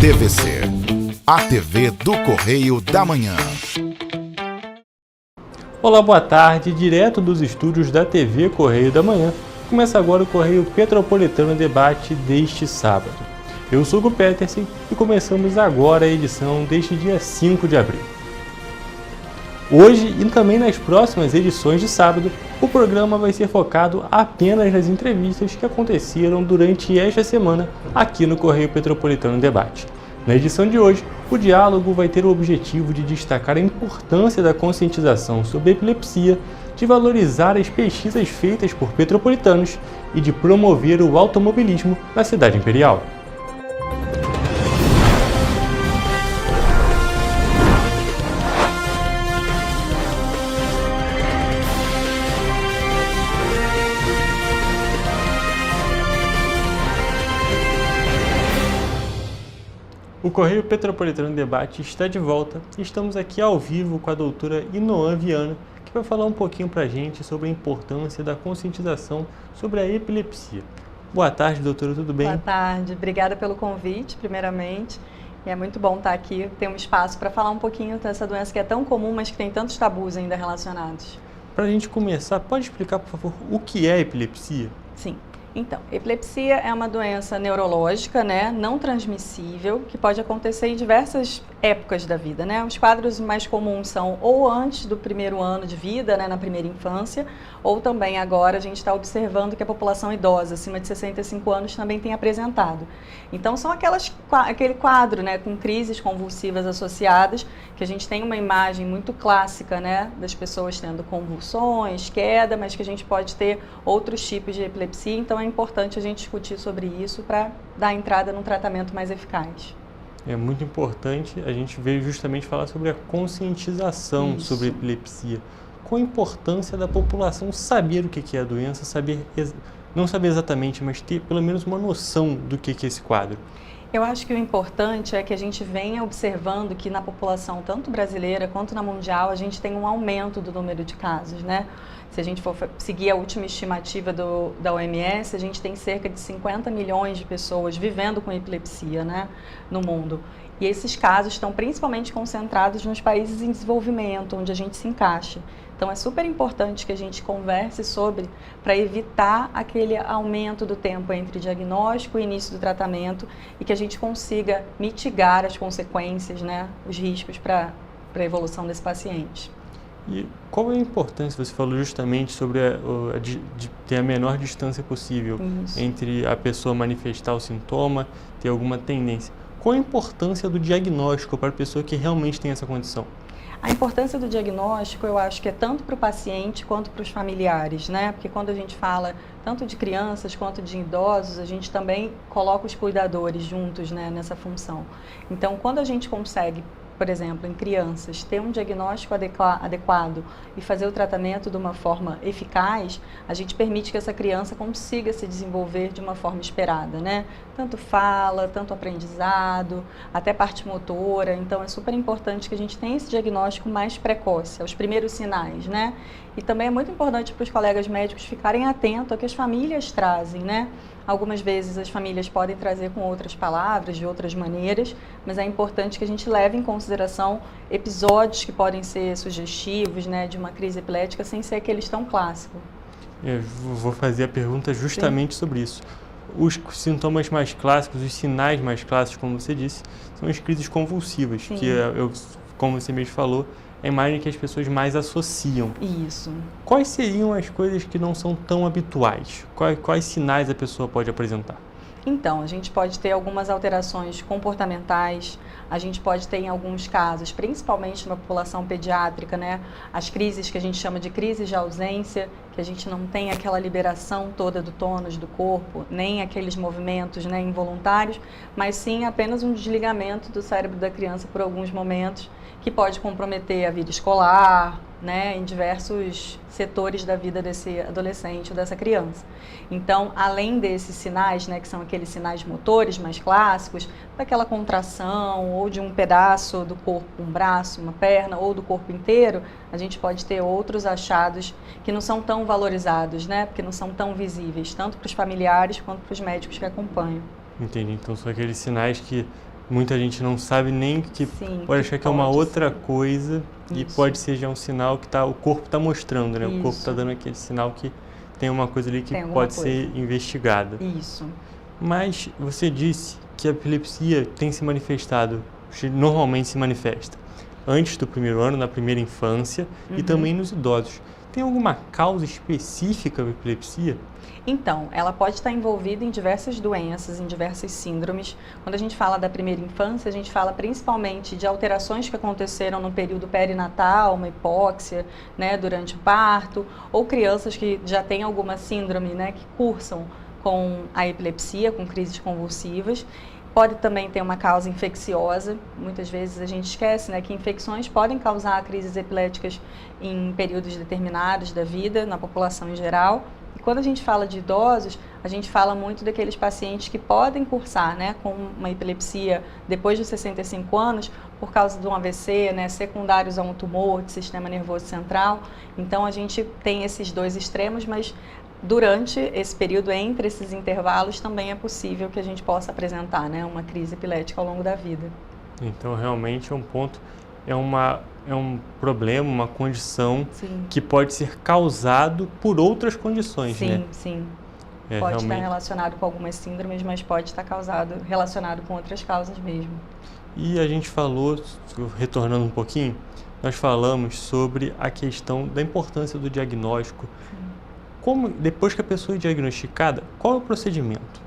TVC, a TV do Correio da Manhã. Olá, boa tarde, direto dos estúdios da TV Correio da Manhã. Começa agora o Correio Petropolitano Debate deste sábado. Eu sou o Hugo Petersen e começamos agora a edição deste dia 5 de abril. Hoje e também nas próximas edições de sábado, o programa vai ser focado apenas nas entrevistas que aconteceram durante esta semana aqui no Correio Petropolitano Debate. Na edição de hoje, o diálogo vai ter o objetivo de destacar a importância da conscientização sobre a epilepsia, de valorizar as pesquisas feitas por petropolitanos e de promover o automobilismo na cidade imperial. O Correio Petropolitano Debate está de volta e estamos aqui ao vivo com a doutora Inoan Viana, que vai falar um pouquinho para a gente sobre a importância da conscientização sobre a epilepsia. Boa tarde, doutora, tudo bem? Boa tarde, obrigada pelo convite, primeiramente. E é muito bom estar aqui, ter um espaço para falar um pouquinho dessa doença que é tão comum, mas que tem tantos tabus ainda relacionados. Para a gente começar, pode explicar, por favor, o que é epilepsia? Sim. Então, epilepsia é uma doença neurológica, não transmissível, que pode acontecer em diversas épocas da vida, Os quadros mais comuns são ou antes do primeiro ano de vida, na primeira infância, ou também agora a gente está observando que a população idosa, acima de 65 anos, também tem apresentado. Então, são aquele quadro, com crises convulsivas associadas, que a gente tem uma imagem muito clássica, das pessoas tendo convulsões, queda, mas que a gente pode ter outros tipos de epilepsia, então é importante a gente discutir sobre isso para dar entrada num tratamento mais eficaz. É muito importante, a gente veio justamente falar sobre a conscientização sobre a epilepsia. Qual a importância da população saber o que é a doença, não saber exatamente, mas ter pelo menos uma noção do que é esse quadro? Eu acho que o importante é que a gente venha observando que na população, tanto brasileira quanto na mundial, a gente tem um aumento do número de casos, Se a gente for seguir a última estimativa da OMS, a gente tem cerca de 50 milhões de pessoas vivendo com epilepsia, no mundo. E esses casos estão principalmente concentrados nos países em desenvolvimento, onde a gente se encaixa. Então é super importante que a gente converse sobre, para evitar aquele aumento do tempo entre diagnóstico e início do tratamento e que a gente consiga mitigar as consequências, os riscos para a evolução desse paciente. E qual é a importância, você falou justamente sobre de ter a menor distância possível entre a pessoa manifestar o sintoma, ter alguma tendência. Qual a importância do diagnóstico para a pessoa que realmente tem essa condição? A importância do diagnóstico, eu acho que é tanto para o paciente quanto para os familiares, Porque quando a gente fala tanto de crianças quanto de idosos, a gente também coloca os cuidadores juntos, nessa função. Então, quando a gente consegue, por exemplo, em crianças, ter um diagnóstico adequado e fazer o tratamento de uma forma eficaz, a gente permite que essa criança consiga se desenvolver de uma forma esperada, Tanto fala, tanto aprendizado, até parte motora. Então, é super importante que a gente tenha esse diagnóstico mais precoce, aos primeiros sinais, E também é muito importante para os colegas médicos ficarem atentos ao que as famílias trazem, Algumas vezes as famílias podem trazer com outras palavras, de outras maneiras, mas é importante que a gente leve em consideração episódios que podem ser sugestivos, de uma crise epilética, sem ser aqueles tão clássicos. Eu vou fazer a pergunta justamente sobre isso. Os sintomas mais clássicos, os sinais mais clássicos, como você disse, são as crises convulsivas, que, como você mesmo falou, é a imagem que as pessoas mais associam. Isso. Quais seriam as coisas que não são tão habituais? Quais sinais a pessoa pode apresentar? Então, a gente pode ter algumas alterações comportamentais, a gente pode ter em alguns casos, principalmente na população pediátrica, as crises que a gente chama de crises de ausência, que a gente não tem aquela liberação toda do tônus do corpo, nem aqueles movimentos involuntários, mas sim apenas um desligamento do cérebro da criança por alguns momentos, que pode comprometer a vida escolar, em diversos setores da vida desse adolescente ou dessa criança. Então, além desses sinais, que são aqueles sinais motores mais clássicos, daquela contração ou de um pedaço do corpo, um braço, uma perna ou do corpo inteiro, a gente pode ter outros achados que não são tão valorizados, porque não são tão visíveis, tanto para os familiares quanto para os médicos que acompanham. Entendi. Então, são aqueles sinais que muita gente não sabe nem que Sim, pode achar que é uma outra ser. coisa e Isso. pode ser já um sinal que o corpo está mostrando, né? O corpo está Isso. dando aquele sinal que tem uma coisa ali que Tem alguma pode coisa. ser investigada. Isso. Mas você disse que a epilepsia tem se manifestado, normalmente se manifesta antes do primeiro ano, na primeira infância e também nos idosos. Tem alguma causa específica para a epilepsia? Então, ela pode estar envolvida em diversas doenças, em diversas síndromes. Quando a gente fala da primeira infância, a gente fala principalmente de alterações que aconteceram no período perinatal, uma hipóxia, né, durante o parto, ou crianças que já têm alguma síndrome, né, que cursam com a epilepsia, com crises convulsivas. Pode também ter uma causa infecciosa. Muitas vezes a gente esquece, né, que infecções podem causar crises epiléticas em períodos determinados da vida, na população em geral. E quando a gente fala de idosos, a gente fala muito daqueles pacientes que podem cursar, né, com uma epilepsia depois dos 65 anos, por causa de um AVC, né, secundários a um tumor do sistema nervoso central. Então a gente tem esses dois extremos, mas durante esse período, entre esses intervalos, também é possível que a gente possa apresentar, né, uma crise epilética ao longo da vida. Então, realmente é um ponto, é um problema, uma condição Sim. que pode ser causado por outras condições, Sim, né? sim. É, Pode estar realmente. relacionado com algumas síndromes, mas pode estar relacionado com outras causas mesmo. E a gente falou, retornando um pouquinho, nós falamos sobre a questão da importância do diagnóstico. Depois que a pessoa é diagnosticada, qual é o procedimento?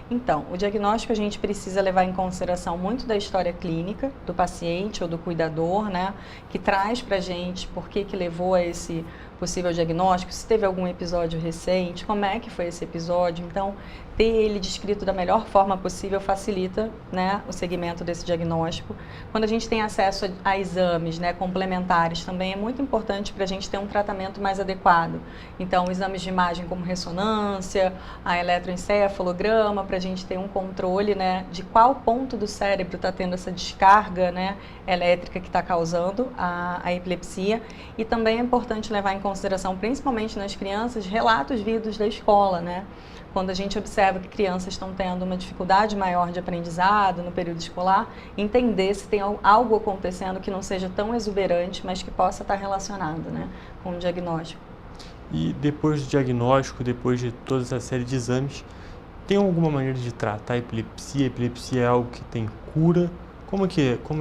Então, o diagnóstico a gente precisa levar em consideração muito da história clínica do paciente ou do cuidador, né, que traz pra gente por que levou a esse possível diagnóstico, se teve algum episódio recente, como é que foi esse episódio. Então, ter ele descrito da melhor forma possível facilita, né, o segmento desse diagnóstico. Quando a gente tem acesso a exames, né, complementares, também é muito importante para a gente ter um tratamento mais adequado. Então, exames de imagem como ressonância, a eletroencefalograma, para a gente ter um controle, né, de qual ponto do cérebro está tendo essa descarga, né, elétrica que está causando a epilepsia. E também é importante levar em consideração, principalmente nas crianças, relatos vindos da escola, né? Quando a gente observa que crianças estão tendo uma dificuldade maior de aprendizado no período escolar, entender se tem algo acontecendo que não seja tão exuberante, mas que possa estar relacionado, né, com o diagnóstico. E depois do diagnóstico, depois de toda essa série de exames, tem alguma maneira de tratar a epilepsia? A epilepsia é algo que tem cura? Como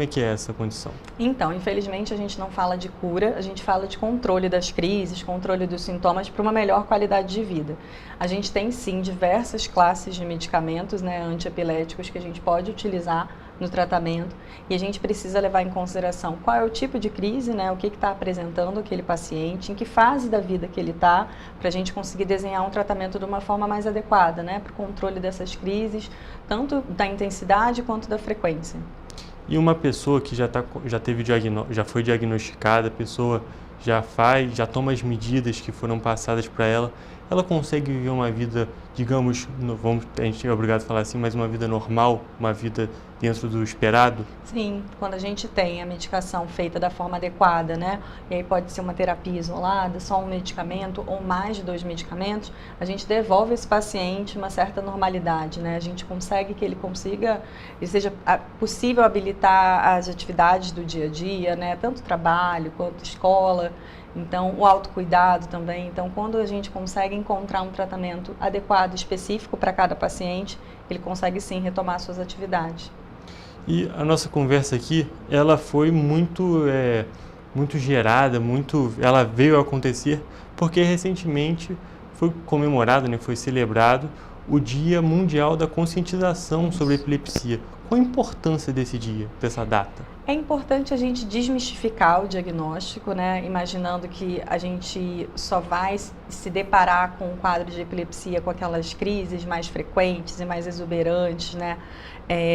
é que é essa condição? Então, infelizmente, a gente não fala de cura, a gente fala de controle das crises, controle dos sintomas para uma melhor qualidade de vida. A gente tem, sim, diversas classes de medicamentos, né, antiepiléticos que a gente pode utilizar no tratamento e a gente precisa levar em consideração qual é o tipo de crise, né, o que está apresentando aquele paciente, em que fase da vida que ele está, para a gente conseguir desenhar um tratamento de uma forma mais adequada, né, para o controle dessas crises, tanto da intensidade quanto da frequência. E uma pessoa que já foi diagnosticada, a pessoa já toma as medidas que foram passadas para ela, ela consegue viver uma vida, digamos, a gente é obrigado a falar assim, mas uma vida normal, uma vida dentro do esperado? Sim, quando a gente tem a medicação feita da forma adequada, né? E aí pode ser uma terapia isolada, só um medicamento ou mais de 2 medicamentos, a gente devolve esse paciente uma certa normalidade, né? A gente consegue que ele seja possível habilitar as atividades do dia a dia, né? Tanto trabalho quanto escola. Então, o autocuidado também. Então, quando a gente consegue encontrar um tratamento adequado, específico para cada paciente, ele consegue sim retomar suas atividades. E a nossa conversa aqui, ela foi muito gerada, ela veio a acontecer porque recentemente foi comemorado, né, foi celebrado o Dia Mundial da Conscientização sobre a Epilepsia. Qual a importância desse dia, dessa data? É importante a gente desmistificar o diagnóstico, né? Imaginando que a gente só vai se deparar com um quadro de epilepsia com aquelas crises mais frequentes e mais exuberantes, né?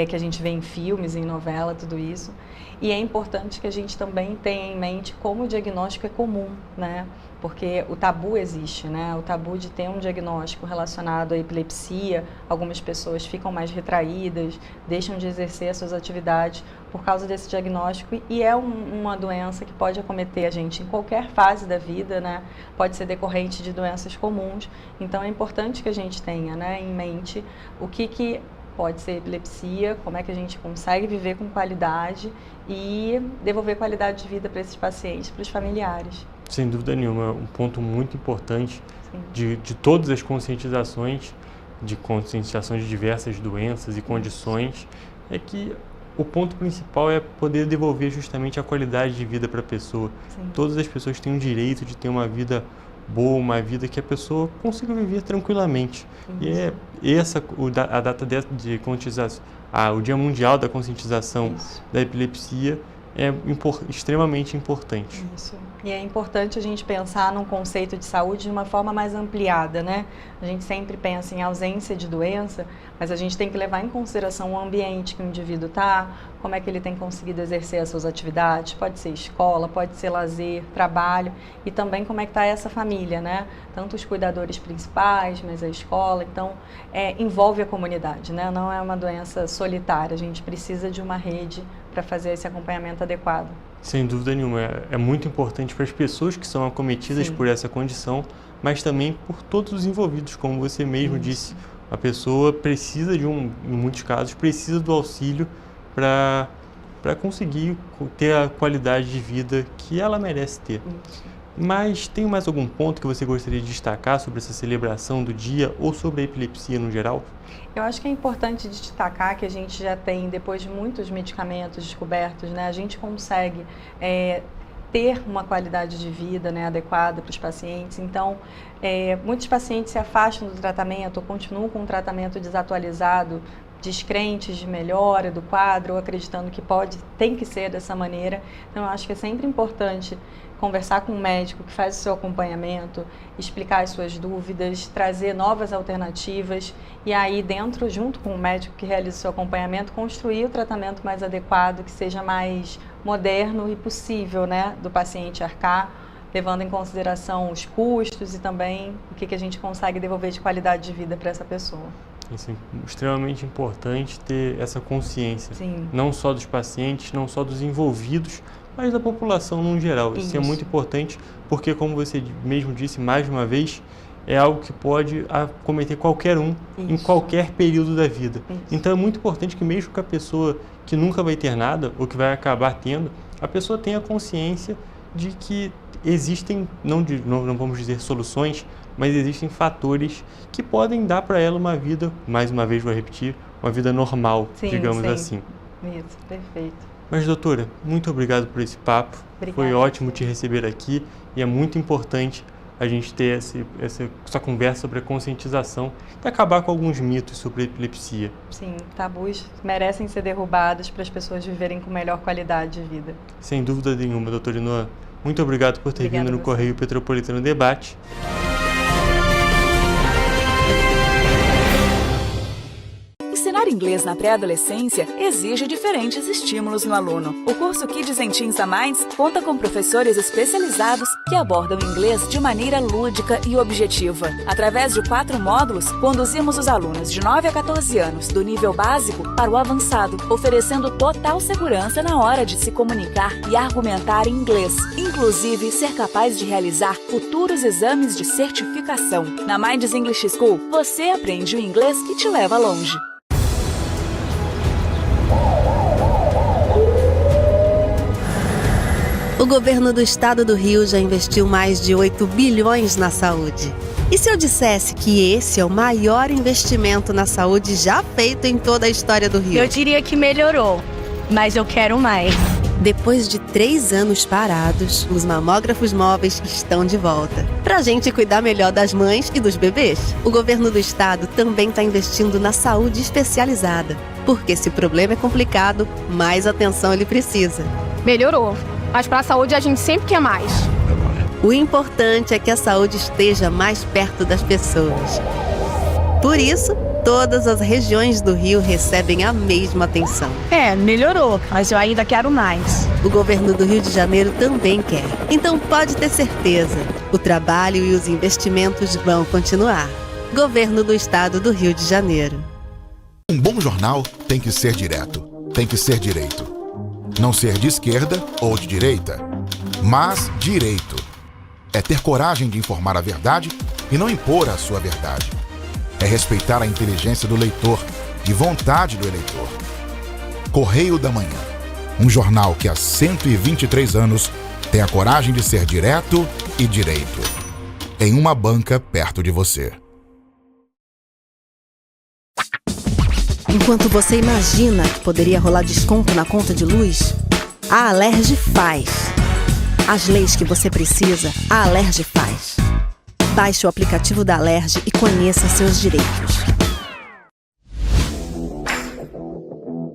Que a gente vê em filmes, em novela, tudo isso. E é importante que a gente também tenha em mente como o diagnóstico é comum, né? Porque o tabu existe, né? O tabu de ter um diagnóstico relacionado à epilepsia, algumas pessoas ficam mais retraídas, deixam de exercer as suas atividades por causa desse diagnóstico e é uma doença que pode acometer a gente em qualquer fase da vida, né? Pode ser decorrente de doenças comuns, então é importante que a gente tenha, né, em mente o que pode ser epilepsia, como é que a gente consegue viver com qualidade e devolver qualidade de vida para esses pacientes, para os familiares. Sem dúvida nenhuma, um ponto muito importante de todas as conscientizações de diversas doenças e condições, é que o ponto principal é poder devolver justamente a qualidade de vida para a pessoa. Sim. Todas as pessoas têm o direito de ter uma vida boa, uma vida que a pessoa consiga viver tranquilamente. Isso. E a data de conscientização, o Dia Mundial da Conscientização da Epilepsia é extremamente importante. Isso. E é importante a gente pensar num conceito de saúde de uma forma mais ampliada, né? A gente sempre pensa em ausência de doença, mas a gente tem que levar em consideração o ambiente que o indivíduo está, como é que ele tem conseguido exercer as suas atividades, pode ser escola, pode ser lazer, trabalho, e também como é que está essa família, né? Tanto os cuidadores principais, mas a escola, então envolve a comunidade, né? Não é uma doença solitária, a gente precisa de uma rede para fazer esse acompanhamento adequado. Sem dúvida nenhuma, é muito importante para as pessoas que são acometidas por essa condição, mas também por todos os envolvidos, como você mesmo disse. A pessoa precisa em muitos casos, precisa do auxílio para conseguir ter a qualidade de vida que ela merece ter. Mas tem mais algum ponto que você gostaria de destacar sobre essa celebração do dia ou sobre a epilepsia no geral? Eu acho que é importante destacar que a gente já tem, depois de muitos medicamentos descobertos, né, a gente consegue ter uma qualidade de vida, né, adequada para os pacientes. Então, muitos pacientes se afastam do tratamento ou continuam com um tratamento desatualizado, descrentes de melhora do quadro, ou acreditando que tem que ser dessa maneira. Então, eu acho que é sempre importante conversar com um médico que faz o seu acompanhamento, explicar as suas dúvidas, trazer novas alternativas e aí junto com o médico que realiza o seu acompanhamento, construir o tratamento mais adequado, que seja mais moderno e possível, né, do paciente arcar, levando em consideração os custos e também o que a gente consegue devolver de qualidade de vida para essa pessoa. Isso é extremamente importante ter essa consciência, não só dos pacientes, não só dos envolvidos, mas da população no geral. Isso é muito importante porque, como você mesmo disse mais uma vez, é algo que pode acometer qualquer um em qualquer período da vida. Então é muito importante que mesmo que a pessoa que nunca vai ter nada ou que vai acabar tendo, a pessoa tenha consciência de que existem, não vamos dizer soluções, mas existem fatores que podem dar para ela uma vida, mais uma vez vou repetir, uma vida normal, digamos assim. Isso, perfeito. Mas, doutora, muito obrigado por esse papo. Obrigada. Foi ótimo te receber aqui e é muito importante a gente ter essa conversa sobre a conscientização e acabar com alguns mitos sobre a epilepsia. Sim, tabus merecem ser derrubados para as pessoas viverem com melhor qualidade de vida. Sem dúvida nenhuma, doutora Inoa. Muito obrigado por ter vindo no Correio Petropolitano Debate. Ensinar inglês na pré-adolescência exige diferentes estímulos no aluno. O curso Kids and Teens a Mais conta com professores especializados que abordam inglês de maneira lúdica e objetiva. Através de 4 módulos, conduzimos os alunos de 9 a 14 anos, do nível básico para o avançado, oferecendo total segurança na hora de se comunicar e argumentar em inglês, inclusive ser capaz de realizar futuros exames de certificação. Na Minds English School, você aprende o inglês que te leva longe. O governo do estado do Rio já investiu mais de 8 bilhões na saúde. E se eu dissesse que esse é o maior investimento na saúde já feito em toda a história do Rio? Eu diria que melhorou, mas eu quero mais. Depois de 3 anos parados, os mamógrafos móveis estão de volta. Pra gente cuidar melhor das mães e dos bebês. O governo do estado também está investindo na saúde especializada. Porque se o problema é complicado, mais atenção ele precisa. Melhorou, mas para a saúde a gente sempre quer mais. O importante é que a saúde esteja mais perto das pessoas. Por isso, todas as regiões do Rio recebem a mesma atenção. Melhorou, mas eu ainda quero mais. O governo do Rio de Janeiro também quer. Então pode ter certeza, o trabalho e os investimentos vão continuar. Governo do Estado do Rio de Janeiro. Um bom jornal tem que ser direto, tem que ser direito. Não ser de esquerda ou de direita, mas direito. É ter coragem de informar a verdade e não impor a sua verdade. É respeitar a inteligência do leitor, e vontade do eleitor. Correio da Manhã, um jornal que há 123 anos tem a coragem de ser direto e direito. Em uma banca perto de você. Enquanto você imagina que poderia rolar desconto na conta de luz, a Alerj faz. As leis que você precisa, a Alerj faz. Baixe o aplicativo da Alerj e conheça seus direitos.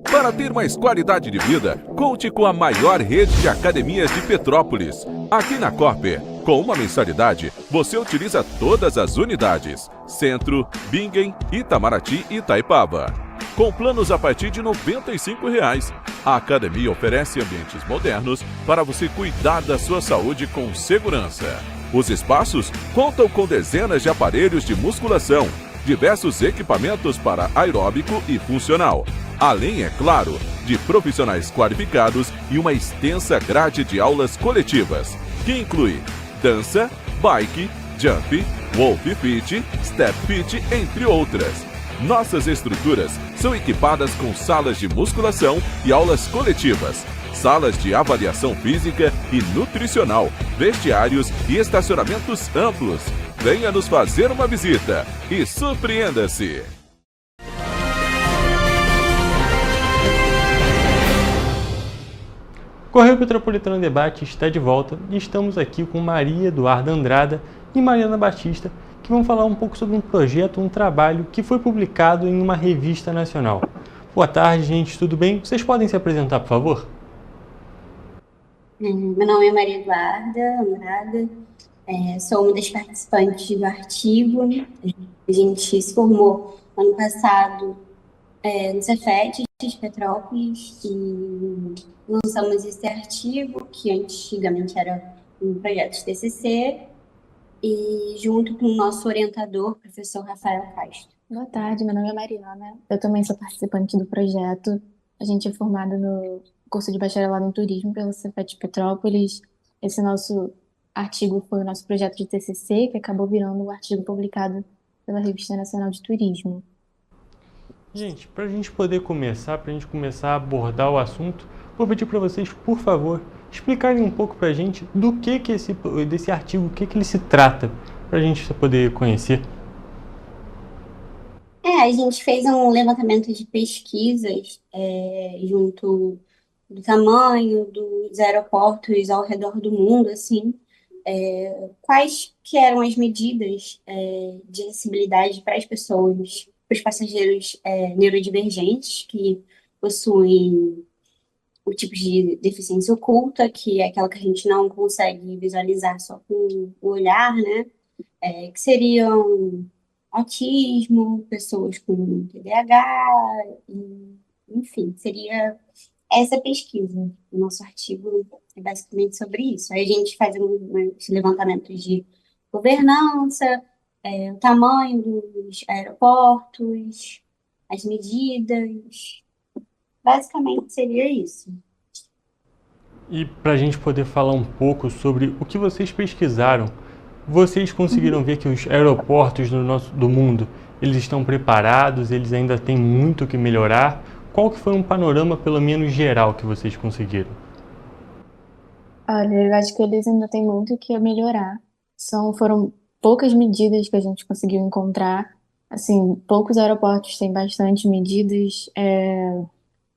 Para ter mais qualidade de vida, conte com a maior rede de academias de Petrópolis. Aqui na Corper, com uma mensalidade, você utiliza todas as unidades: Centro, Bingen, Itamaraty e Itaipava. Com planos a partir de R$ 95,00. A academia oferece ambientes modernos para você cuidar da sua saúde com segurança. Os espaços contam com dezenas de aparelhos de musculação, diversos equipamentos para aeróbico e funcional, além, é claro, de profissionais qualificados e uma extensa grade de aulas coletivas, que inclui dança, bike, jump, wolf fit, step fit, entre outras. Nossas estruturas são equipadas com salas de musculação e aulas coletivas, salas de avaliação física e nutricional, vestiários e estacionamentos amplos. Venha nos fazer uma visita e surpreenda-se! Correio Petropolitano Debate está de volta e estamos aqui com Maria Eduarda Andrada e Mariana Batista, que vão falar um pouco sobre um projeto, um trabalho que foi publicado em uma revista nacional. Boa tarde, gente, tudo bem? Vocês podem se apresentar, por favor? Meu nome é Maria Eduarda Andrada, sou uma das participantes do artigo. A gente se formou ano passado no Cefet de Petrópolis e lançamos esse artigo, que antigamente era um projeto de TCC, e junto com o nosso orientador, professor Rafael Castro. Boa tarde, meu nome é Mariana, eu também sou participante do projeto. A gente é formado no curso de bacharelado em turismo pelo Cefet de Petrópolis. Esse nosso artigo foi o nosso projeto de TCC, que acabou virando um artigo publicado pela Revista Nacional de Turismo. Gente, para a gente poder começar, a abordar o assunto, vou pedir para vocês, por favor, explicarem um pouco para a gente do que desse artigo, o que ele se trata, para a gente poder conhecer. A gente fez um levantamento de pesquisas junto do tamanho dos aeroportos ao redor do mundo, assim, quais que eram as medidas de acessibilidade para as pessoas, para os passageiros neurodivergentes que possuem o tipo de deficiência oculta, que é aquela que a gente não consegue visualizar só com o olhar, né? Que seriam autismo, pessoas com TDAH, enfim, seria essa pesquisa. O nosso artigo é basicamente sobre isso. Aí a gente faz esse levantamento de governança, o tamanho dos aeroportos, as medidas. Basicamente seria isso. E para a gente poder falar um pouco sobre o que vocês pesquisaram, vocês conseguiram ver que os aeroportos do mundo, eles estão preparados, eles ainda têm muito que melhorar? Qual que foi um panorama, pelo menos geral, que vocês conseguiram? Olha, eu acho que eles ainda têm muito que melhorar. Foram poucas medidas que a gente conseguiu encontrar. Assim, poucos aeroportos têm bastante medidas.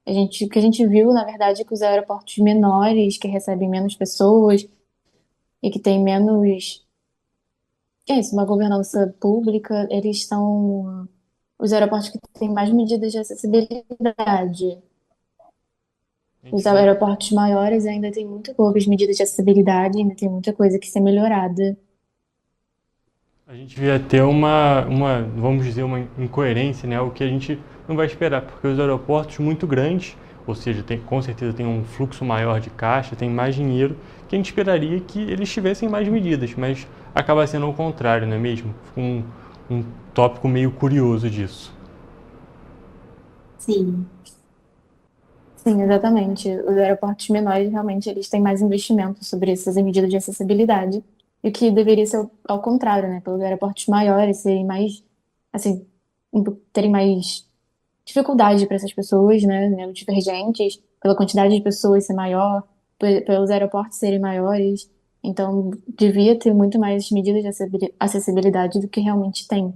O que a gente viu, na verdade, é que os aeroportos menores, que recebem menos pessoas e que têm menos... uma governança pública, eles são os aeroportos que têm mais medidas de acessibilidade. Os aeroportos maiores ainda têm muito poucas medidas de acessibilidade, ainda tem muita coisa que ser melhorada. A gente devia ter vamos dizer, uma incoerência, né? O que a gente não vai esperar, porque os aeroportos muito grandes, ou seja, com certeza tem um fluxo maior de caixa, tem mais dinheiro, que a gente esperaria que eles tivessem mais medidas, mas acaba sendo o contrário, não é mesmo? Um tópico meio curioso disso. Sim. Sim, exatamente. Os aeroportos menores, realmente, eles têm mais investimento sobre essas medidas de acessibilidade, e o que deveria ser ao contrário, né? Pelos aeroportos maiores serem mais, assim, terem mais dificuldade para essas pessoas, né, neurodivergentes, pela quantidade de pessoas ser maior, pelos aeroportos serem maiores. Então, devia ter muito mais medidas de acessibilidade do que realmente tem.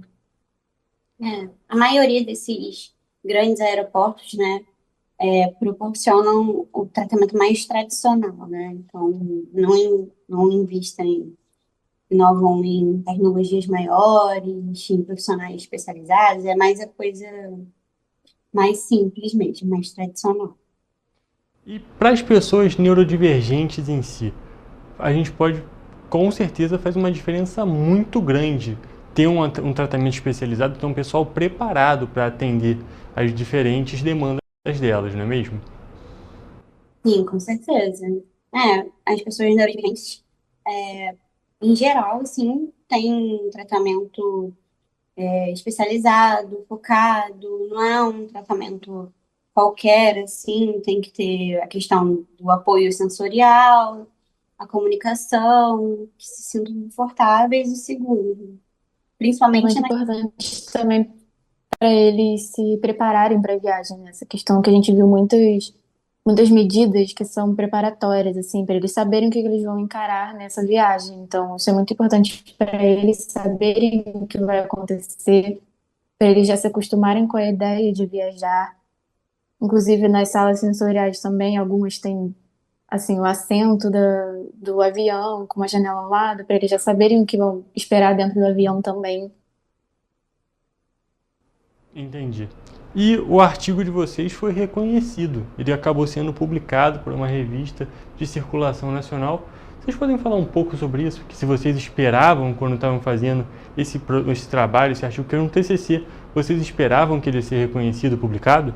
A maioria desses grandes aeroportos, né, proporcionam o tratamento mais tradicional, né? Então, não investem, inovam em tecnologias maiores, em profissionais especializados, é mais a coisa mais simples mesmo, mais tradicional. E para as pessoas neurodivergentes em si, a gente pode, com certeza, faz uma diferença muito grande ter um tratamento especializado, ter um pessoal preparado para atender as diferentes demandas delas, não é mesmo? Sim, com certeza. As pessoas neurodivergentes, em geral, sim, têm um tratamento especializado, focado, não é um tratamento qualquer, assim, tem que ter a questão do apoio sensorial, a comunicação, que se sintam confortáveis e seguros, É principalmente muito importante também para eles se prepararem para a viagem, né? Essa questão que a gente viu muitas medidas que são preparatórias, assim, para eles saberem o que eles vão encarar nessa viagem. Então, isso é muito importante para eles saberem o que vai acontecer, para eles já se acostumarem com a ideia de viajar. Inclusive, nas salas sensoriais também, algumas têm, assim, o assento do avião, com uma janela ao lado, para eles já saberem o que vão esperar dentro do avião também. Entendi. E o artigo de vocês foi reconhecido. Ele acabou sendo publicado por uma revista de circulação nacional. Vocês podem falar um pouco sobre isso? Que se vocês esperavam, quando estavam fazendo esse trabalho, esse artigo, que era um TCC, vocês esperavam que ele ia ser reconhecido, publicado?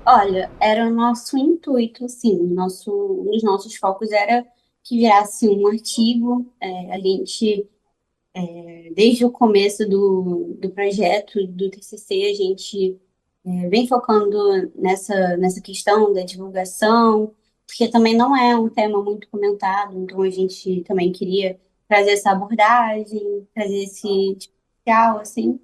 Olha, era o nosso intuito, sim, um dos nossos focos era que virasse um artigo, a gente, desde o começo do projeto, do TCC, a gente vem focando nessa questão da divulgação, porque também não é um tema muito comentado, então a gente também queria trazer essa abordagem, trazer esse diferencial, assim,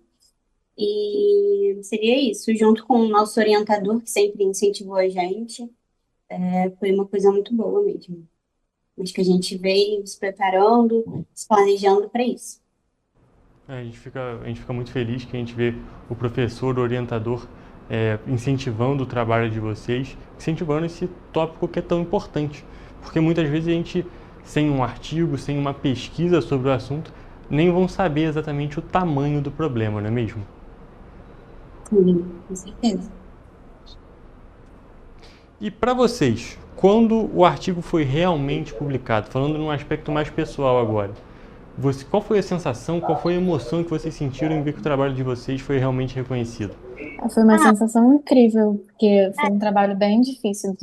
e seria isso, junto com o nosso orientador, que sempre incentivou a gente, foi uma coisa muito boa mesmo. Acho que a gente veio se preparando, se planejando para isso. A gente fica muito feliz que a gente vê o professor, o orientador, incentivando o trabalho de vocês, incentivando esse tópico que é tão importante. Porque muitas vezes a gente, sem um artigo, sem uma pesquisa sobre o assunto, nem vão saber exatamente o tamanho do problema, não é mesmo? Sim, com certeza. E para vocês, quando o artigo foi realmente publicado, falando num aspecto mais pessoal agora, qual foi a sensação, qual foi a emoção que vocês sentiram em ver que o trabalho de vocês foi realmente reconhecido? Foi uma sensação incrível, porque foi um trabalho bem difícil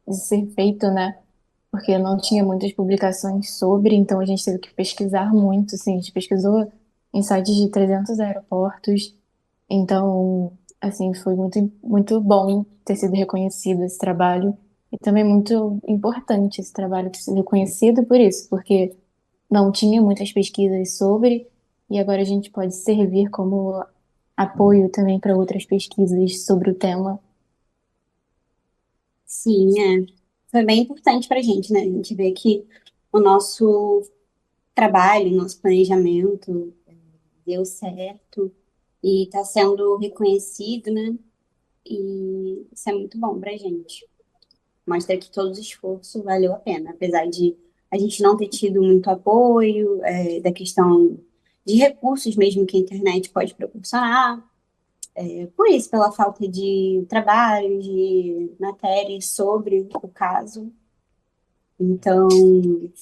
de ser feito, né? Porque não tinha muitas publicações sobre, então a gente teve que pesquisar muito, assim, a gente pesquisou em sites de 300 aeroportos, então, assim, foi muito, muito bom ter sido reconhecido esse trabalho, e também muito importante esse trabalho ter sido reconhecido por isso, porque não tinha muitas pesquisas sobre, e agora a gente pode servir como apoio também para outras pesquisas sobre o tema. Sim, foi bem importante para a gente, né? A gente vê que o nosso trabalho, o nosso planejamento deu certo e está sendo reconhecido, né? E isso é muito bom para a gente. Mostra que todo o esforço valeu a pena, apesar de a gente não ter tido muito apoio, da questão de recursos mesmo que a internet pode proporcionar. Por isso, pela falta de trabalho, de matérias sobre o caso. Então,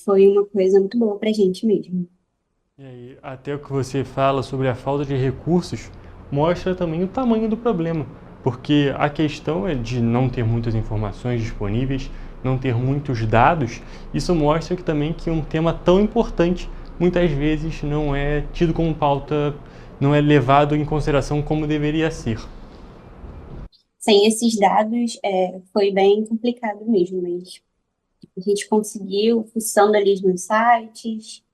foi uma coisa muito boa para a gente mesmo. E aí, até o que você fala sobre a falta de recursos mostra também o tamanho do problema, porque a questão é de não ter muitas informações disponíveis, não ter muitos dados. Isso mostra que também que um tema tão importante muitas vezes não é tido como pauta, não é levado em consideração como deveria ser. Sem esses dados, foi bem complicado mesmo, mas a gente conseguiu, fuçando ali nos sites,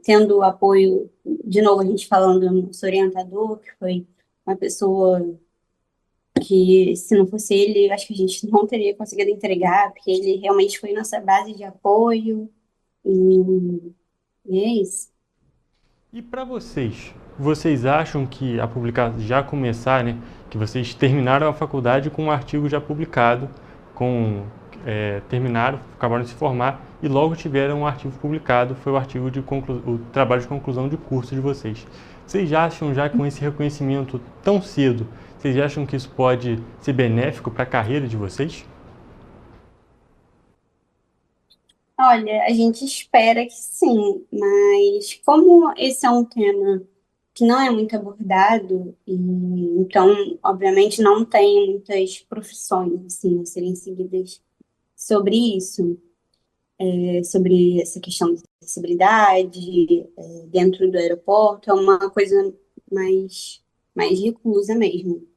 tendo o apoio, de novo, a gente falando do nosso orientador, que foi uma pessoa que se não fosse ele, eu acho que a gente não teria conseguido entregar, porque ele realmente foi nossa base de apoio, e é isso. E para vocês, vocês acham que a publicação já começar, né? Que vocês terminaram a faculdade com um artigo já publicado, terminaram, acabaram de se formar e logo tiveram um artigo publicado, foi o artigo o trabalho de conclusão de curso de vocês. Vocês acham já com esse reconhecimento tão cedo, vocês acham que isso pode ser benéfico para a carreira de vocês? Olha, a gente espera que sim, mas como esse é um tema que não é muito abordado, e então, obviamente, não tem muitas profissões assim, a serem seguidas sobre isso, sobre essa questão de acessibilidade dentro do aeroporto, é uma coisa mais reclusa mesmo.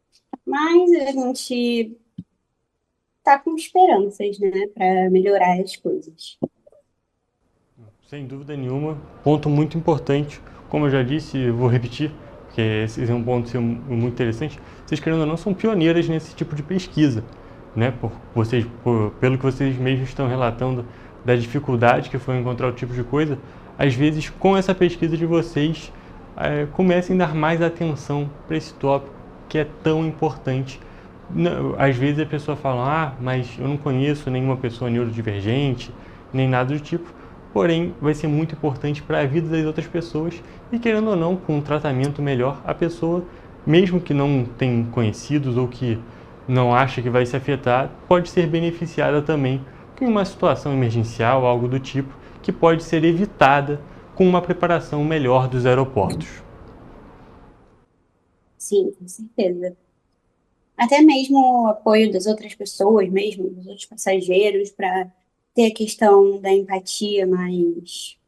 Mas a gente tá com esperanças, né, para melhorar as coisas. Sem dúvida nenhuma, ponto muito importante, como eu já disse, eu vou repetir, porque esse é um ponto muito interessante, vocês querendo ou não são pioneiras nesse tipo de pesquisa, né? Pelo que vocês mesmos estão relatando da dificuldade que foi encontrar o tipo de coisa, às vezes com essa pesquisa de vocês comecem a dar mais atenção para esse tópico que é tão importante. Às vezes a pessoa fala, mas eu não conheço nenhuma pessoa neurodivergente, nem nada do tipo, porém vai ser muito importante para a vida das outras pessoas e, querendo ou não, com um tratamento melhor, a pessoa, mesmo que não tenha conhecidos ou que não acha que vai se afetar, pode ser beneficiada também em uma situação emergencial, algo do tipo, que pode ser evitada com uma preparação melhor dos aeroportos. Sim, com certeza. Até mesmo o apoio das outras pessoas, mesmo dos outros passageiros, para ter a questão da empatia mais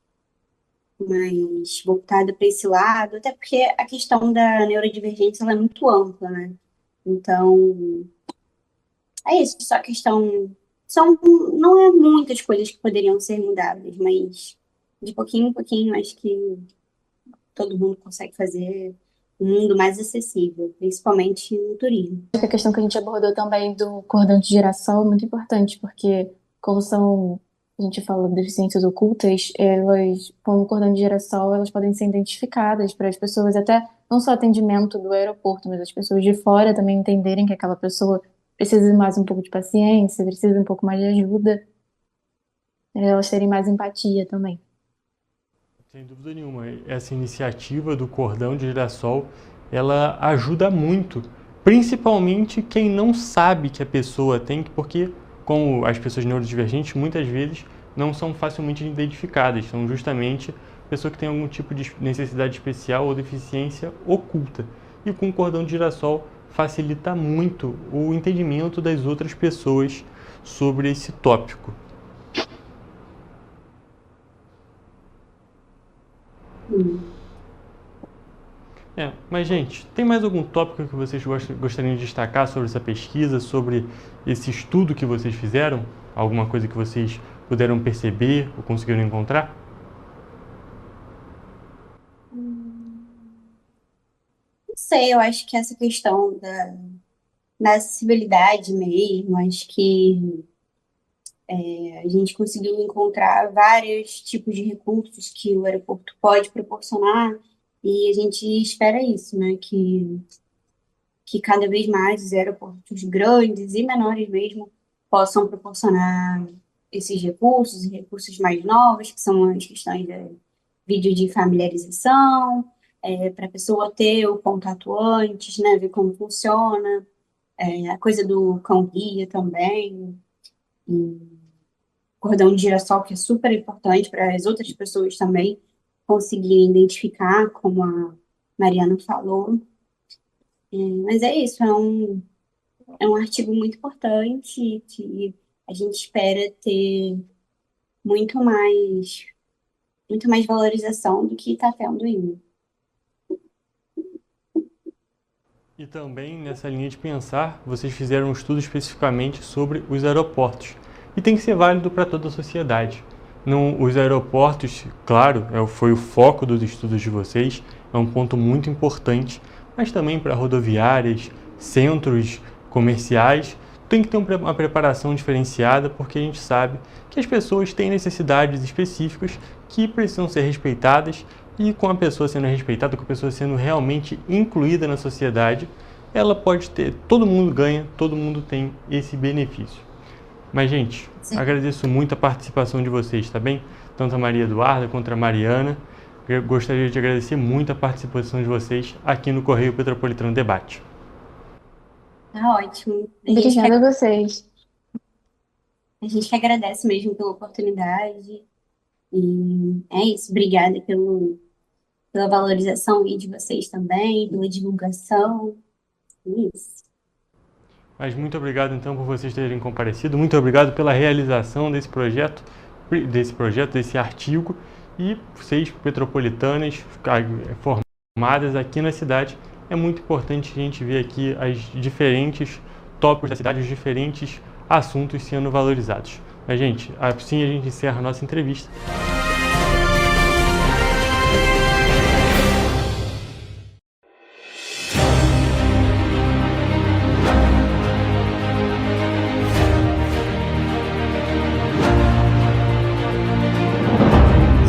voltada para esse lado, até porque a questão da neurodivergência ela é muito ampla, né? Então, é isso, só questão... não é muitas coisas que poderiam ser mudadas, mas de pouquinho em pouquinho, acho que todo mundo consegue fazer um mundo mais acessível, principalmente no turismo. A questão que a gente abordou também do cordão de girassol é muito importante, porque como a gente fala de deficiências ocultas, elas, com o cordão de girassol, elas podem ser identificadas para as pessoas, até não só atendimento do aeroporto, mas as pessoas de fora também entenderem que aquela pessoa precisa mais um pouco de paciência, precisa um pouco mais de ajuda, elas terem mais empatia também. Sem dúvida nenhuma, essa iniciativa do cordão de girassol, ela ajuda muito, principalmente quem não sabe que a pessoa tem, porque como as pessoas neurodivergentes muitas vezes não são facilmente identificadas, são justamente pessoas que têm algum tipo de necessidade especial ou deficiência oculta. E com o cordão de girassol facilita muito o entendimento das outras pessoas sobre esse tópico. Mas, gente, tem mais algum tópico que vocês gostariam de destacar sobre essa pesquisa, sobre esse estudo que vocês fizeram? Alguma coisa que vocês puderam perceber ou conseguiram encontrar? Não sei, eu acho que essa questão da acessibilidade mesmo, acho que a gente conseguiu encontrar vários tipos de recursos que o aeroporto pode proporcionar e a gente espera isso, né? Que cada vez mais os aeroportos grandes e menores mesmo possam proporcionar esses recursos e recursos mais novos, que são as questões de vídeo de familiarização, para a pessoa ter o contato antes, né? Ver como funciona, a coisa do cão-guia também, cordão de girassol, que é super importante para as outras pessoas também conseguirem identificar, como a Mariana falou. Mas é isso, é um artigo muito importante que a gente espera ter muito mais valorização do que está tendo ainda. E também, nessa linha de pensar, vocês fizeram um estudo especificamente sobre os aeroportos. E tem que ser válido para toda a sociedade. Os aeroportos, claro, foi o foco dos estudos de vocês, é um ponto muito importante, mas também para rodoviárias, centros comerciais, tem que ter uma preparação diferenciada, porque a gente sabe que as pessoas têm necessidades específicas que precisam ser respeitadas, e com a pessoa sendo respeitada, com a pessoa sendo realmente incluída na sociedade, ela pode ter, todo mundo ganha, todo mundo tem esse benefício. Mas, gente, agradeço muito a participação de vocês, tá bem? Tanto a Maria Eduarda quanto a Mariana. Eu gostaria de agradecer muito a participação de vocês aqui no Correio Petropolitano Debate. Tá ótimo. Obrigada a vocês. A gente que agradece mesmo pela oportunidade. E é isso. Obrigada pela valorização aí de vocês também, pela divulgação. Isso. Mas muito obrigado, então, por vocês terem comparecido. Muito obrigado pela realização desse projeto, desse artigo. E vocês, petropolitanas, formadas aqui na cidade, é muito importante a gente ver aqui os diferentes tópicos da cidade, os diferentes assuntos sendo valorizados. Mas, gente, assim a gente encerra a nossa entrevista.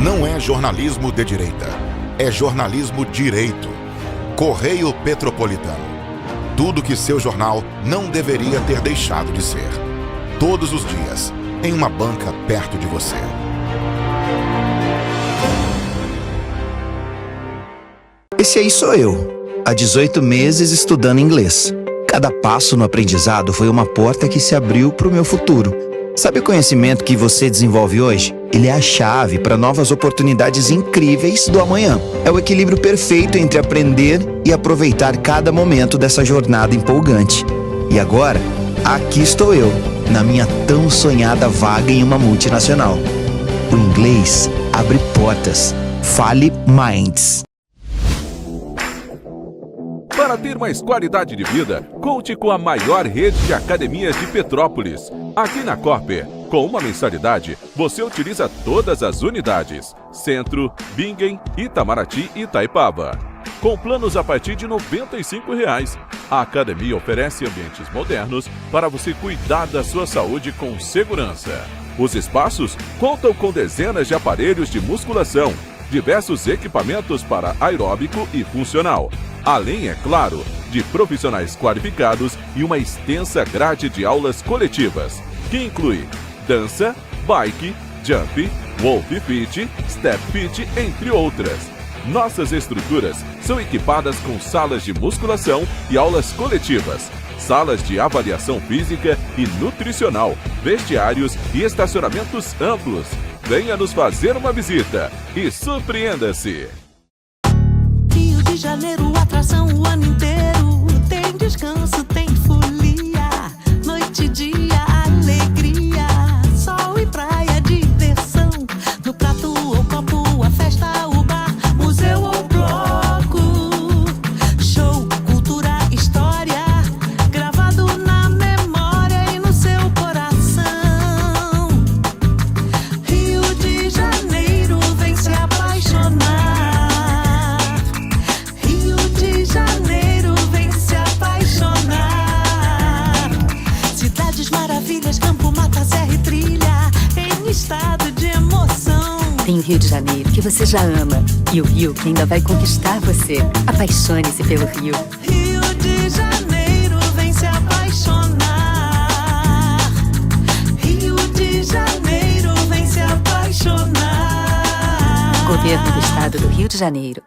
Não é jornalismo de direita, é jornalismo direito. Correio Petropolitano. Tudo que seu jornal não deveria ter deixado de ser. Todos os dias, em uma banca perto de você. Esse aí sou eu, há 18 meses estudando inglês. Cada passo no aprendizado foi uma porta que se abriu para o meu futuro. Sabe o conhecimento que você desenvolve hoje? Ele é a chave para novas oportunidades incríveis do amanhã. É o equilíbrio perfeito entre aprender e aproveitar cada momento dessa jornada empolgante. E agora, aqui estou eu, na minha tão sonhada vaga em uma multinacional. O inglês abre portas. Fale Minds. Para ter mais qualidade de vida, conte com a maior rede de academias de Petrópolis. Aqui na Corper, com uma mensalidade, você utiliza todas as unidades: Centro, Bingen, Itamaraty e Itaipava. Com planos a partir de R$ 95,00. A academia oferece ambientes modernos para você cuidar da sua saúde com segurança. Os espaços contam com dezenas de aparelhos de musculação, diversos equipamentos para aeróbico e funcional, além, é claro, de profissionais qualificados e uma extensa grade de aulas coletivas, que inclui dança, bike, jump, wolf fit, step fit, entre outras. Nossas estruturas são equipadas com salas de musculação e aulas coletivas, salas de avaliação física e nutricional, vestiários e estacionamentos amplos. Venha nos fazer uma visita e surpreenda-se! Rio de Janeiro, atração o ano inteiro. Tem descanso, tem folia, noite e dia, alegria, sol e praia, diversão. No prato ou copo, a festa, o bar, museu ou bloco. Show, cultura, história, gravado na memória e no seu coração. Rio de Janeiro, vem se apaixonar. Rio de Janeiro, vem se apaixonar. Cidades maravilhas, campo, mata, serra e trilha, em estado de emoção. Tem o Rio de Janeiro, que você já ama, e o Rio, que ainda vai conquistar você. Apaixone-se pelo Rio. Rio de Janeiro, vem se apaixonar. Rio de Janeiro, vem se apaixonar. Governo do Estado do Rio de Janeiro.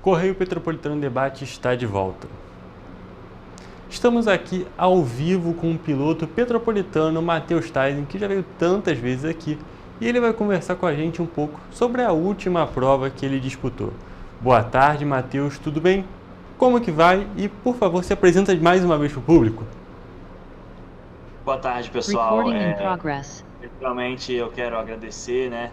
Correio Petropolitano Debate está de volta. Estamos aqui ao vivo com o piloto petropolitano Matheus Tyson, que já veio tantas vezes aqui, e ele vai conversar com a gente um pouco sobre a última prova que ele disputou. Boa tarde, Matheus, tudo bem? Como que vai? E, por favor, se apresenta mais uma vez para o público. Boa tarde, pessoal. Recording in progress. Realmente eu quero agradecer, né?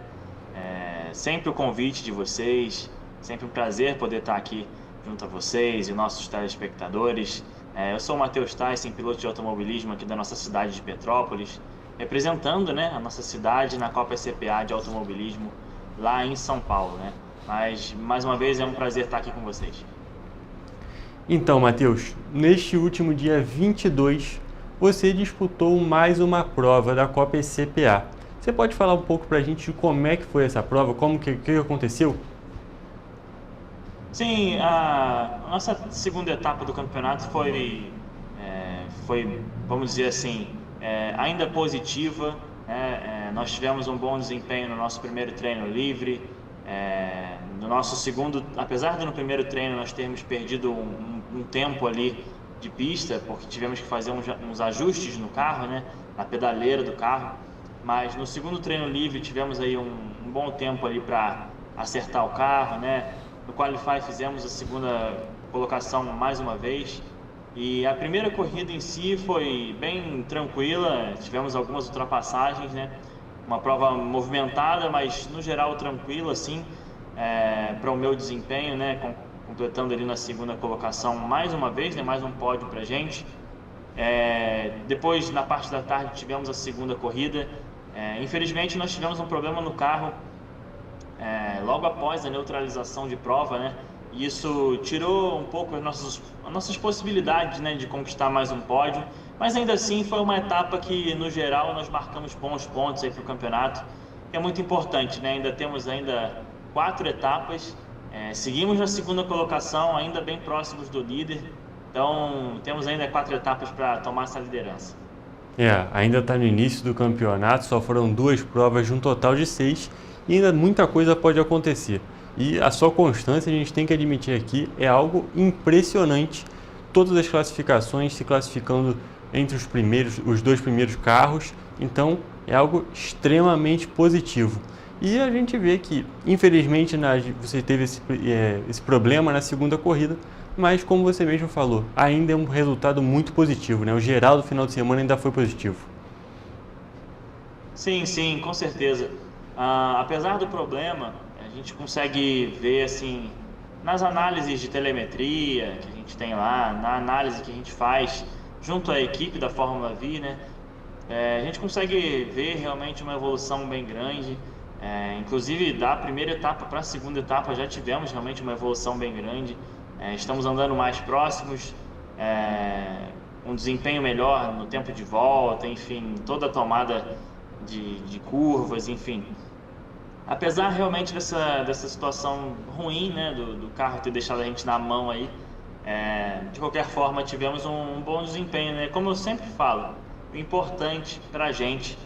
Sempre o convite de vocês, sempre um prazer poder estar aqui junto a vocês e nossos telespectadores. Eu sou o Matheus Tyson, piloto de automobilismo aqui da nossa cidade de Petrópolis, representando, né, a nossa cidade na Copa CPA de automobilismo lá em São Paulo, né? Mas, mais uma vez, é um prazer estar aqui com vocês. Então, Matheus, neste último dia 22, você disputou mais uma prova da Copa ECPA. Você pode falar um pouco para a gente de como é que foi essa prova, como que aconteceu? Sim, a nossa segunda etapa do campeonato foi, vamos dizer assim, ainda positiva. Nós tivemos um bom desempenho no nosso primeiro treino livre. No nosso segundo, apesar de no primeiro treino nós termos perdido um tempo ali de pista, porque tivemos que fazer uns ajustes no carro, né, na pedaleira do carro, mas no segundo treino livre tivemos aí um bom tempo ali para acertar o carro, né. No Qualify fizemos a segunda colocação mais uma vez, e a primeira corrida em si foi bem tranquila. Tivemos algumas ultrapassagens, né, uma prova movimentada, mas no geral tranquila, assim, para o meu desempenho, né, completando ali na segunda colocação mais uma vez, né, mais um pódio para a gente. Depois, na parte da tarde, tivemos a segunda corrida. Infelizmente, nós tivemos um problema no carro logo após a neutralização de prova, né, e isso tirou um pouco as nossas possibilidades, né, de conquistar mais um pódio, mas ainda assim foi uma etapa que, no geral, nós marcamos bons pontos aí para o campeonato, que é muito importante, né. Ainda temos 4 etapas, seguimos na segunda colocação, ainda bem próximos do líder, então temos ainda 4 etapas para tomar essa liderança. Ainda está no início do campeonato, só foram 2 provas de um total de 6 e ainda muita coisa pode acontecer. E a sua constância, a gente tem que admitir aqui, é algo impressionante. Todas as classificações se classificando entre os 2 primeiros carros, então é algo extremamente positivo. E a gente vê que, infelizmente, você teve esse problema na segunda corrida, mas como você mesmo falou, ainda é um resultado muito positivo, né? O geral do final de semana ainda foi positivo. Sim, com certeza. Apesar do problema, a gente consegue ver, assim, nas análises de telemetria que a gente tem lá, na análise que a gente faz junto à equipe da Fórmula V, né? A gente consegue ver realmente uma evolução bem grande. Inclusive, da primeira etapa para a segunda etapa já tivemos realmente uma evolução bem grande. Estamos andando mais próximos, um desempenho melhor no tempo de volta, enfim, toda a tomada de curvas, enfim. Apesar realmente dessa situação ruim, né, do carro ter deixado a gente na mão aí, de qualquer forma tivemos um bom desempenho, né? Como eu sempre falo, o importante para a gente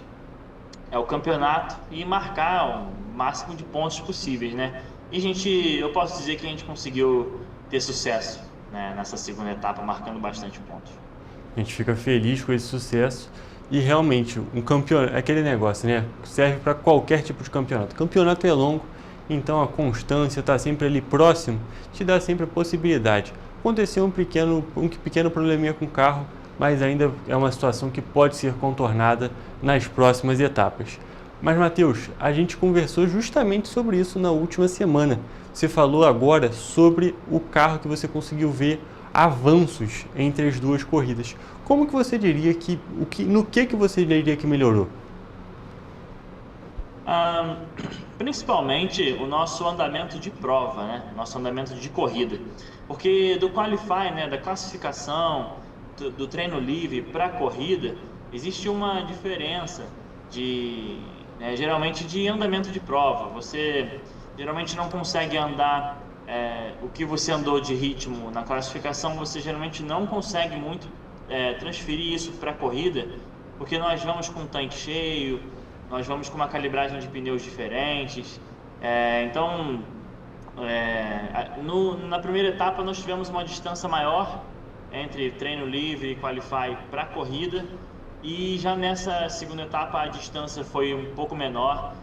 é o campeonato e marcar o máximo de pontos possíveis, né? E eu posso dizer que a gente conseguiu ter sucesso, né, nessa segunda etapa, marcando bastante pontos. A gente fica feliz com esse sucesso e realmente um campeonato, aquele negócio, né? Serve para qualquer tipo de campeonato. O campeonato é longo, então a constância, estar sempre ali próximo, te dá sempre a possibilidade. Aconteceu um pequeno probleminha com o carro, mas ainda é uma situação que pode ser contornada nas próximas etapas. Mas, Matheus, a gente conversou justamente sobre isso na última semana. Você falou agora sobre o carro que você conseguiu ver avanços entre as 2 corridas. Como que você diria no que você diria que melhorou? Principalmente o nosso andamento de prova, né? Nosso andamento de corrida. Porque do Qualify, né, da classificação, do treino livre para a corrida, existe uma diferença geralmente de andamento de prova. Você geralmente não consegue andar o que você andou de ritmo na classificação, você geralmente não consegue muito transferir isso para a corrida, porque nós vamos com o tanque cheio, nós vamos com uma calibragem de pneus diferentes. Na primeira etapa nós tivemos uma distância maior entre treino livre e Qualify para a corrida, e já nessa segunda etapa a distância foi um pouco menor.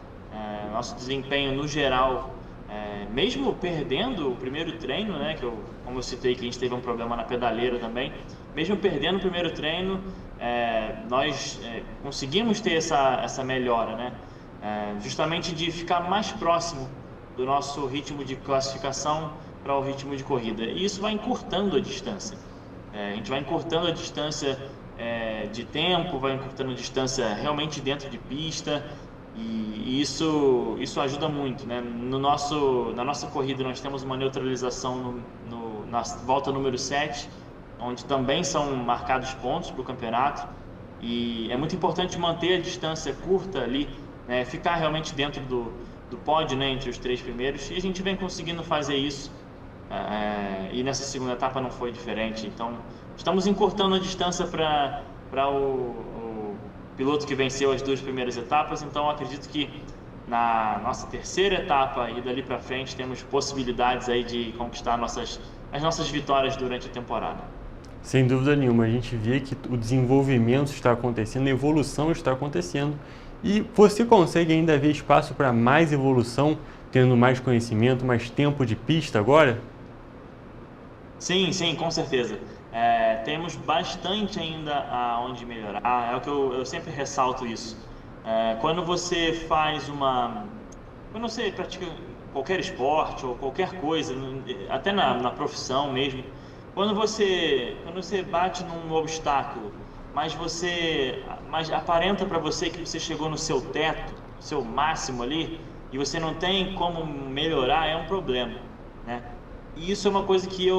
Nosso desempenho no geral, mesmo perdendo o primeiro treino, né, como eu citei que a gente teve um problema na pedaleira também, mesmo perdendo o primeiro treino, nós conseguimos ter essa melhora, né, justamente de ficar mais próximo do nosso ritmo de classificação para o ritmo de corrida, e isso vai encurtando a distância. A gente vai encurtando a distância de tempo, vai encurtando a distância realmente dentro de pista, E isso ajuda muito, né? Na nossa corrida nós temos uma neutralização na volta número 7, onde também são marcados pontos para o campeonato, e é muito importante manter a distância curta ali, né? Ficar realmente dentro do pódio, né? Entre os 3 primeiros, e a gente vem conseguindo fazer isso, e nessa segunda etapa não foi diferente. Então estamos encurtando a distância para o piloto que venceu as 2 primeiras etapas. Então acredito que na nossa terceira etapa e dali para frente temos possibilidades aí de conquistar as nossas vitórias durante a temporada. Sem dúvida nenhuma, a gente vê que o desenvolvimento está acontecendo, a evolução está acontecendo, e você consegue ainda ver espaço para mais evolução, tendo mais conhecimento, mais tempo de pista agora? Sim, com certeza. Temos bastante ainda aonde melhorar. É o que eu sempre ressalto isso. Quando você quando você pratica qualquer esporte ou qualquer coisa, até na profissão mesmo, quando você bate num obstáculo, mas aparenta para você que você chegou no seu teto, seu máximo ali, e você não tem como melhorar, é um problema, né? E isso é uma coisa que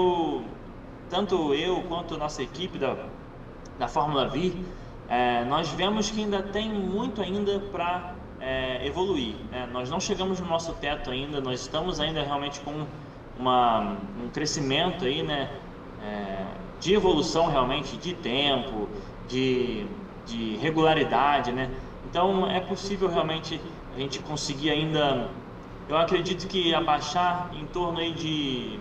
tanto eu quanto a nossa equipe da Fórmula V, nós vemos que ainda tem muito ainda para evoluir, né? Nós não chegamos no nosso teto ainda, nós estamos ainda realmente com um crescimento aí, né? De evolução realmente, de tempo, de regularidade, né? Então é possível realmente a gente conseguir ainda, eu acredito que abaixar em torno aí de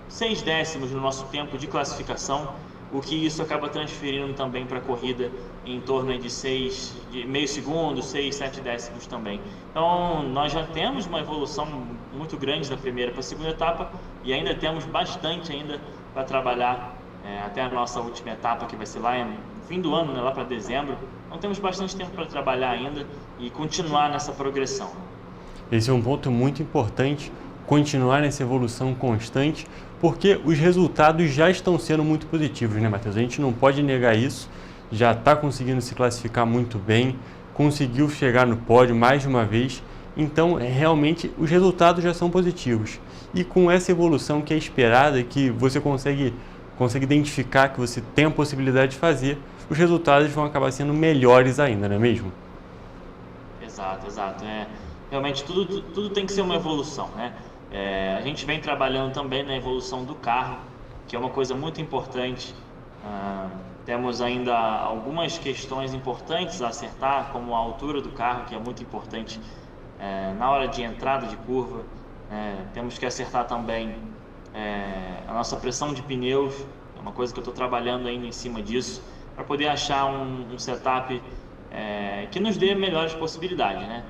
6 décimos no nosso tempo de classificação, o que isso acaba transferindo também para a corrida em torno aí de meio segundo, 6, 7 décimos também. Então nós já temos uma evolução muito grande da primeira para a segunda etapa, e ainda temos bastante ainda para trabalhar até a nossa última etapa, que vai ser lá no fim do ano, né, lá para dezembro. Então temos bastante tempo para trabalhar ainda e continuar nessa progressão. Esse é um ponto muito importante, continuar nessa evolução constante, porque os resultados já estão sendo muito positivos, né, Matheus? A gente não pode negar isso, já está conseguindo se classificar muito bem, conseguiu chegar no pódio mais de uma vez, então realmente os resultados já são positivos. E com essa evolução que é esperada, que você consegue identificar, que você tem a possibilidade de fazer, os resultados vão acabar sendo melhores ainda, não é mesmo? Exato. Realmente tudo tem que ser uma evolução, né? A gente vem trabalhando também na evolução do carro, que é uma coisa muito importante. Temos ainda algumas questões importantes a acertar, como a altura do carro, que é muito importante na hora de entrada de curva. Temos que acertar também a nossa pressão de pneus, é uma coisa que eu estou trabalhando ainda em cima disso, para poder achar um setup que nos dê melhores possibilidades, né?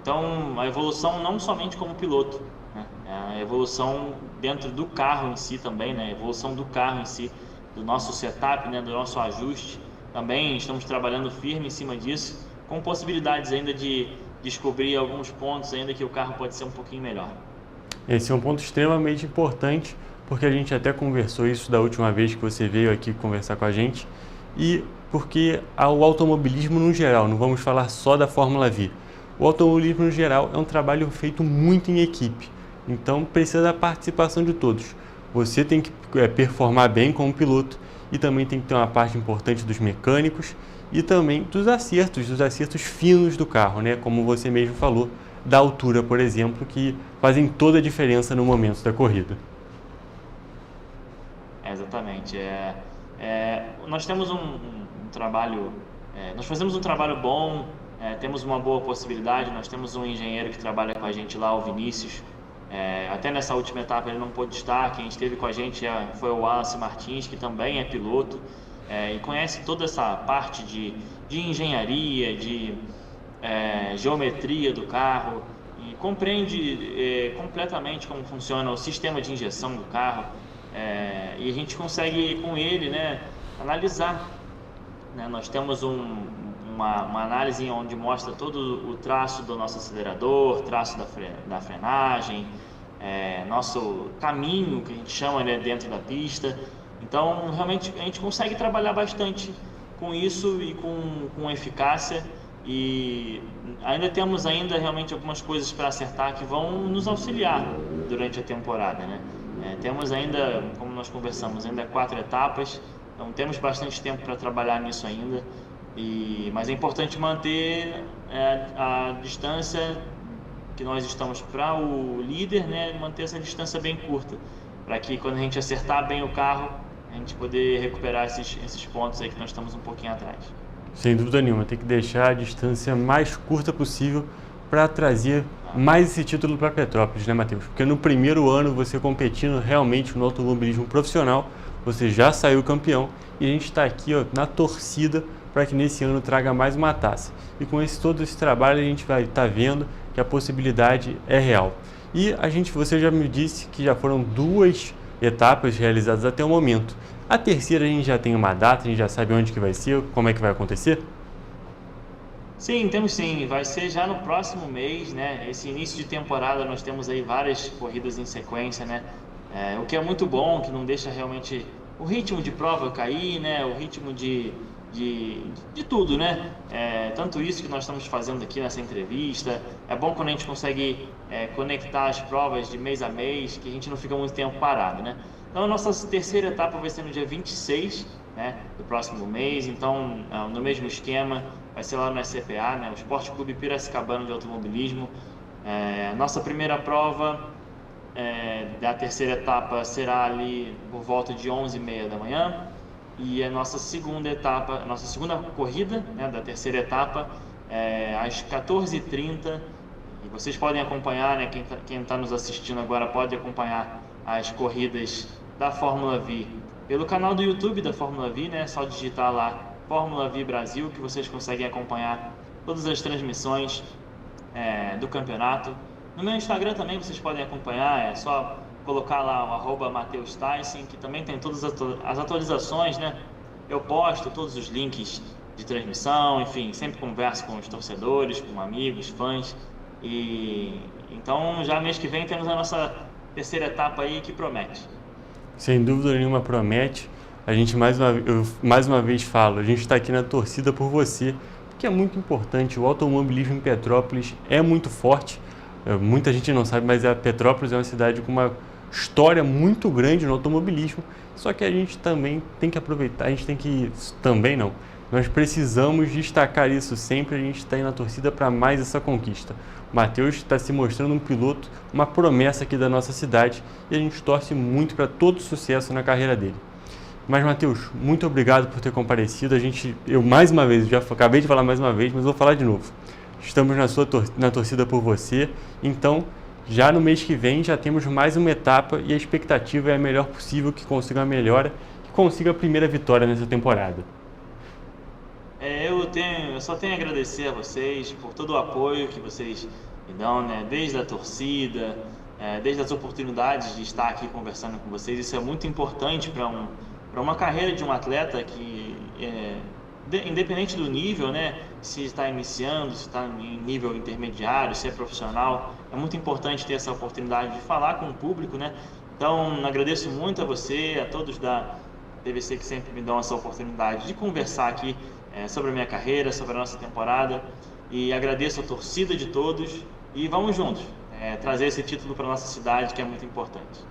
Então a evolução não somente como piloto, né? A evolução dentro do carro em si também, né? A evolução do carro em si, do nosso setup, né? Do nosso ajuste, também estamos trabalhando firme em cima disso, com possibilidades ainda de descobrir alguns pontos ainda que o carro pode ser um pouquinho melhor. Esse é um ponto extremamente importante, porque a gente até conversou isso da última vez que você veio aqui conversar com a gente, e porque o automobilismo no geral, não vamos falar só da Fórmula V, o automobilismo no geral é um trabalho feito muito em equipe, então precisa da participação de todos. Você tem que performar bem como piloto, e também tem que ter uma parte importante dos mecânicos e também dos acertos finos do carro, né? Como você mesmo falou, da altura, por exemplo, que fazem toda a diferença no momento da corrida. Exatamente. Nós temos um trabalho, nós fazemos um trabalho bom, temos uma boa possibilidade. Nós temos um engenheiro que trabalha com a gente lá, o Vinícius. Até nessa última etapa ele não pôde estar. Quem esteve com a gente foi o Wallace Martins, que também é piloto e conhece toda essa parte de engenharia, de geometria do carro, e compreende completamente como funciona o sistema de injeção do carro, e a gente consegue com ele, né, analisar, né? Nós temos uma análise onde mostra todo o traço do nosso acelerador, traço da frenagem, nosso caminho, que a gente chama, né, dentro da pista. Então realmente a gente consegue trabalhar bastante com isso e com eficácia, e ainda temos realmente algumas coisas para acertar que vão nos auxiliar durante a temporada, né? Temos ainda, como nós conversamos, ainda 4 etapas, então temos bastante tempo para trabalhar nisso ainda, mas é importante manter a distância que nós estamos para o líder, né? Manter essa distância bem curta, para que quando a gente acertar bem o carro, a gente poder recuperar esses pontos aí que nós estamos um pouquinho atrás. Sem dúvida nenhuma, tem que deixar a distância mais curta possível para trazer mais esse título para Petrópolis, né, Matheus? Porque no primeiro ano, você competindo realmente no automobilismo profissional, você já saiu campeão e a gente está aqui na torcida para que nesse ano traga mais uma taça. E com todo esse trabalho, a gente vai estar vendo que a possibilidade é real. E você já me disse que já foram 2 etapas realizadas até o momento. A terceira a gente já tem uma data, a gente já sabe onde que vai ser, como é que vai acontecer? Sim, temos sim. Vai ser já no próximo mês, né? Esse início de temporada nós temos aí várias corridas em sequência, né? O que é muito bom, que não deixa realmente o ritmo de prova cair, né? O ritmo de tudo, né? Tanto isso que nós estamos fazendo aqui nessa entrevista. É bom quando a gente consegue conectar as provas de mês a mês, que a gente não fica muito tempo parado, né? Então, a nossa terceira etapa vai ser no dia 26, né, do próximo mês. Então, no mesmo esquema, vai ser lá no SCPA, né, o Esporte Clube Piracicabano de Automobilismo. Nossa primeira prova da terceira etapa será ali por volta de 11h30 da manhã. E a nossa segunda etapa, a nossa segunda corrida, né, da terceira etapa, às 14h30. E vocês podem acompanhar, né, quem está nos assistindo agora pode acompanhar as corridas da Fórmula V pelo canal do YouTube da Fórmula V, né? Só digitar lá Fórmula V Brasil que vocês conseguem acompanhar todas as transmissões do campeonato. No meu Instagram também vocês podem acompanhar, é só colocar lá o @Matheus Tyson, que também tem todas as atualizações, né? Eu posto todos os links de transmissão, enfim, sempre converso com os torcedores, com amigos, fãs. E então já mês que vem temos a nossa terceira etapa aí que promete. Sem dúvida nenhuma promete. Eu mais uma vez falo, a gente está aqui na torcida por você, porque é muito importante. O automobilismo em Petrópolis é muito forte. Muita gente não sabe, mas a Petrópolis é uma cidade com uma história muito grande no automobilismo. Só que a gente também tem que aproveitar, nós precisamos destacar isso sempre. A gente está aí na torcida para mais essa conquista. O Matheus está se mostrando um piloto, uma promessa aqui da nossa cidade, e a gente torce muito para todo sucesso na carreira dele. Mas, Matheus, muito obrigado por ter comparecido. Eu mais uma vez, já acabei de falar mais uma vez, mas vou falar de novo. Estamos na torcida por você, então já no mês que vem já temos mais uma etapa e a expectativa é a melhor possível, que consiga a melhora, que consiga a primeira vitória nessa temporada. Eu só tenho a agradecer a vocês por todo o apoio que vocês me dão, né? Desde a torcida, desde as oportunidades de estar aqui conversando com vocês. Isso é muito importante para uma carreira de um atleta que, independente do nível, né? Se está iniciando, se está em nível intermediário, se é profissional, é muito importante ter essa oportunidade de falar com o público, né? Então, agradeço muito a você, a todos da TVC que sempre me dão essa oportunidade de conversar aqui sobre a minha carreira, sobre a nossa temporada, e agradeço a torcida de todos e vamos juntos trazer esse título para a nossa cidade, que é muito importante.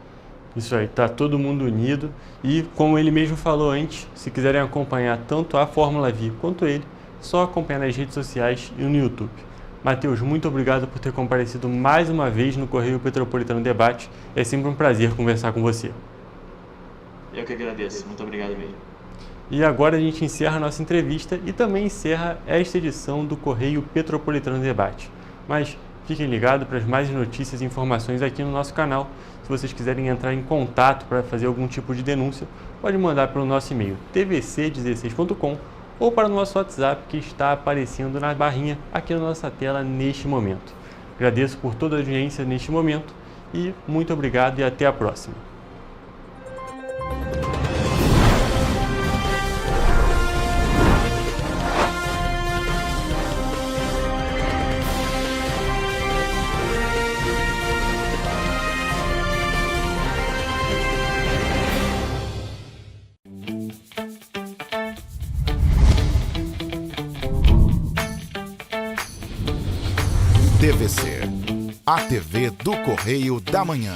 Isso aí, tá todo mundo unido e, como ele mesmo falou antes, se quiserem acompanhar tanto a Fórmula V quanto ele, só acompanhar nas redes sociais e no YouTube. Matheus, muito obrigado por ter comparecido mais uma vez no Correio Petropolitano Debate. É sempre um prazer conversar com você. Eu que agradeço, muito obrigado mesmo. E agora a gente encerra a nossa entrevista e também encerra esta edição do Correio Petropolitano Debate. Mas fiquem ligados para as mais notícias e informações aqui no nosso canal. Se vocês quiserem entrar em contato para fazer algum tipo de denúncia, pode mandar pelo nosso e-mail tvc16.com ou para o nosso WhatsApp, que está aparecendo na barrinha aqui na nossa tela neste momento. Agradeço por toda a audiência neste momento e muito obrigado e até a próxima. TVC, a TV do Correio da Manhã.